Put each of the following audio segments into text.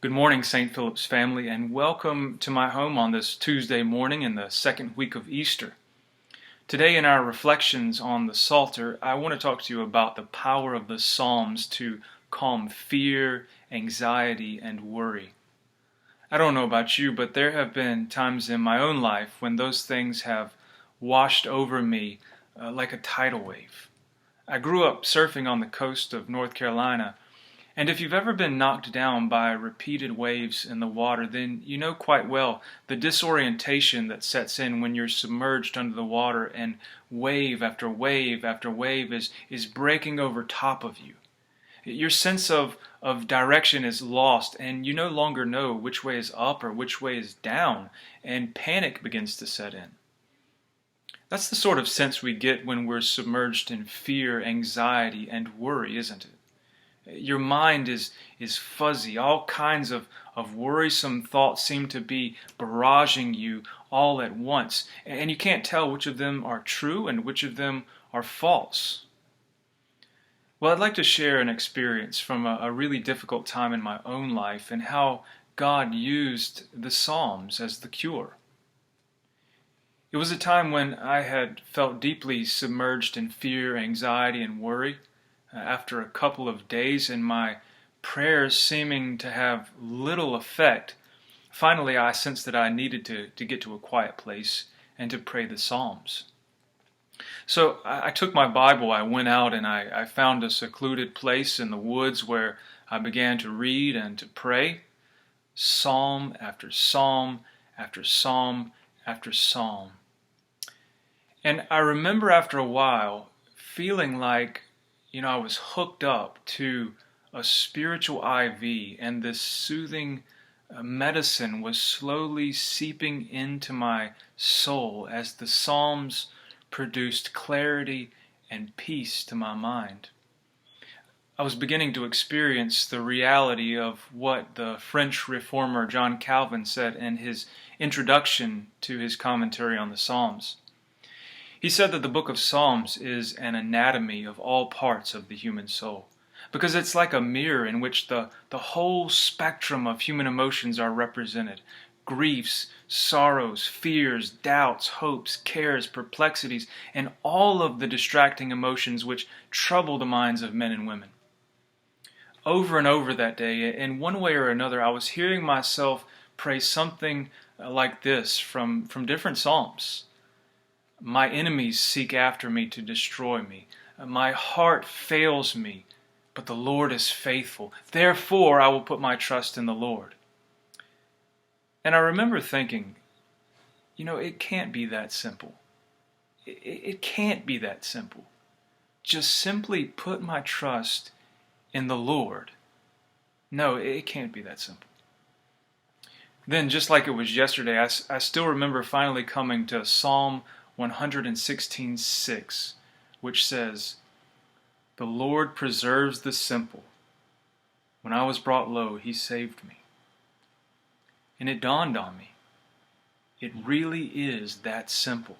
Good morning, St. Philip's family, and welcome to my home on this Tuesday morning in the second week of Easter. Today, in our reflections on the Psalter, I want to talk to you about the power of the Psalms to calm fear, anxiety, and worry. I don't know about you, but there have been times in my own life when those things have washed over me like a tidal wave. I grew up surfing on the coast of North Carolina, and if you've ever been knocked down by repeated waves in the water, then you know quite well the disorientation that sets in when you're submerged under the water and wave after wave after wave is breaking over top of you. Your sense of direction is lost, and you no longer know which way is up or which way is down, and panic begins to set in. That's the sort of sense we get when we're submerged in fear, anxiety, and worry, isn't it? Your mind is fuzzy. All kinds of worrisome thoughts seem to be barraging you all at once, and you can't tell which of them are true and which of them are false. Well, I'd like to share an experience from a really difficult time in my own life and how God used the Psalms as the cure. It was a time when I had felt deeply submerged in fear, anxiety, and worry. After a couple of days and my prayers seeming to have little effect, finally I sensed that I needed to get to a quiet place and to pray the Psalms. So I took my Bible, I went out and I found a secluded place in the woods where I began to read and to pray, psalm after psalm after psalm after psalm. And I remember after a while feeling like I was hooked up to a spiritual IV, and this soothing medicine was slowly seeping into my soul as the Psalms produced clarity and peace to my mind. I was beginning to experience the reality of what the French reformer John Calvin said in his introduction to his commentary on the Psalms. He said that the book of Psalms is an anatomy of all parts of the human soul, because it's like a mirror in which the whole spectrum of human emotions are represented. Griefs, sorrows, fears, doubts, hopes, cares, perplexities, and all of the distracting emotions which trouble the minds of men and women. Over and over that day, in one way or another, I was hearing myself pray something like this from different Psalms. My enemies seek after me to destroy me. My heart fails me, but the Lord is faithful. Therefore, I will put my trust in the Lord. And I remember thinking, it can't be that simple. It can't be that simple. Just simply put my trust in the Lord. No, it can't be that simple. Then, just like it was yesterday, I still remember finally coming to Psalm 116:6, which says, "The Lord preserves the simple. When I was brought low, He saved me." And it dawned on me, it really is that simple.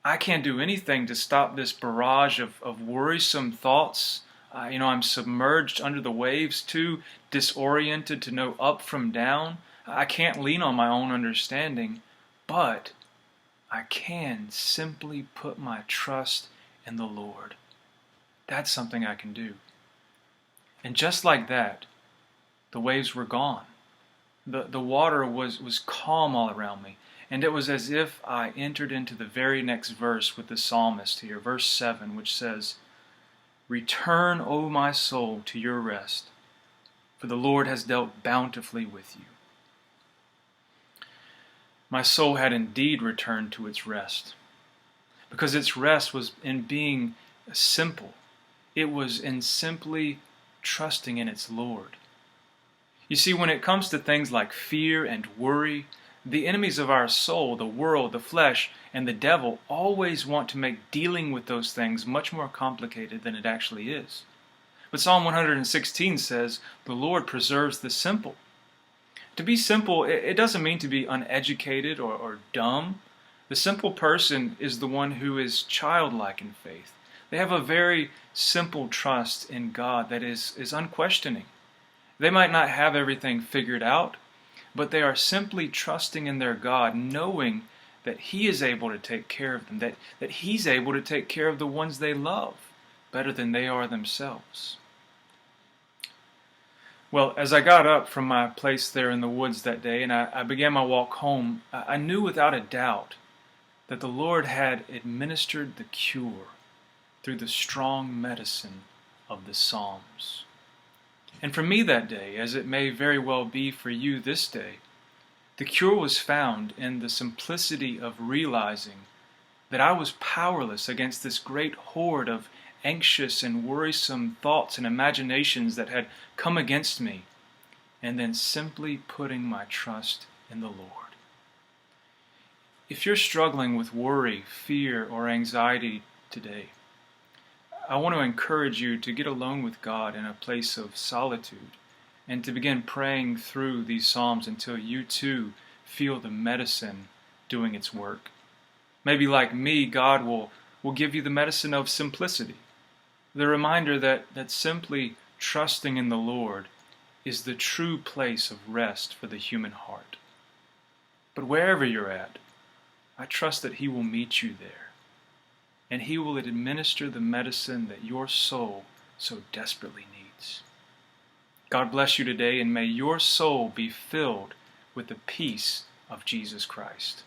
I can't do anything to stop this barrage of worrisome thoughts. I'm submerged under the waves, too disoriented to know up from down. I can't lean on my own understanding, but I can simply put my trust in the Lord. That's something I can do. And just like that, the waves were gone. The water was calm all around me. And it was as if I entered into the very next verse with the psalmist here, verse 7, which says, "Return, O my soul, to your rest, for the Lord has dealt bountifully with you." My soul had indeed returned to its rest, because its rest was in being simple. It was in simply trusting in its Lord. You see, when it comes to things like fear and worry, the enemies of our soul, the world, the flesh, and the devil, always want to make dealing with those things much more complicated than it actually is. But Psalm 116 says, "The Lord preserves the simple." To be simple, it doesn't mean to be uneducated or dumb. The simple person is the one who is childlike in faith. They have a very simple trust in God that is unquestioning. They might not have everything figured out, but they are simply trusting in their God, knowing that He is able to take care of them, that He's able to take care of the ones they love better than they are themselves. Well, as I got up from my place there in the woods that day and I began my walk home, I knew without a doubt that the Lord had administered the cure through the strong medicine of the Psalms. And for me that day, as it may very well be for you this day, the cure was found in the simplicity of realizing that I was powerless against this great horde of anxious and worrisome thoughts and imaginations that had come against me, and then simply putting my trust in the Lord. If you're struggling with worry, fear, or anxiety today, I want to encourage you to get alone with God in a place of solitude and to begin praying through these Psalms until you too feel the medicine doing its work. Maybe like me, God will give you the medicine of simplicity, the reminder that simply trusting in the Lord is the true place of rest for the human heart. But wherever you're at, I trust that He will meet you there, and He will administer the medicine that your soul so desperately needs. God bless you today, and may your soul be filled with the peace of Jesus Christ.